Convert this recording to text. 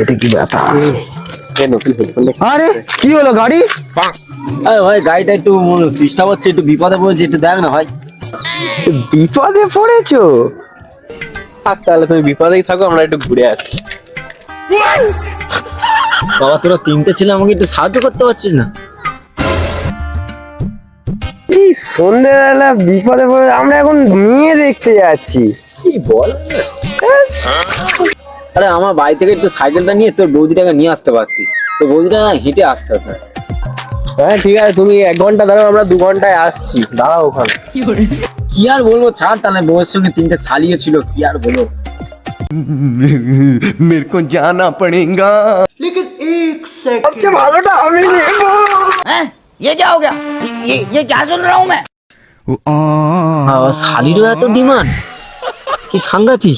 এটা কি ব্যাপার? আরে কি হলো গাড়ি? আরে ভাই গাড়িটা একটু চেষ্টা করছে, একটু বিপদে পড়েছে, একটু দেখ না ভাই। বিপদে পড়েছো? থাক তাহলে, তুমি বিপদেই থাকো, আমরা একটু ঘুরে আসি। বাবা তোরা তিনটে ছিল, আমাকে একটু সাহায্য করতে পারছিস না? এই সন্ধ্যেবেলা বিপদে পড়ে আমরা এখন মেয়ে দেখতে যাচ্ছি। কি বল? আরে আমার বাড়ি থেকে একটু সাইকেলটা নিয়ে তোর বৌদিটাকে নিয়ে আসতে পারতি, তোর বৌদিটা না হেঁটে আসতে হতো। হ্যাঁ ঠিক আছে, তুমি 1 ঘন্টা দাঁড়াও, আমরা 2 ঘন্টায় আসছি, দাঁড়াও ওখানে। কি আর বলবো, ছাড় তাহলে। বউয়ের সঙ্গে 3টে শালিও ছিল, কি আর বলবো। मेरे को जाना पड़ेगा। সবচেয়ে ভালোটা আমি নেবো। ये क्या हो गया? ये क्या सुन रहा हूँ मैं? শালিরও এত ডিমান্ড, কি সাংঘাতিক।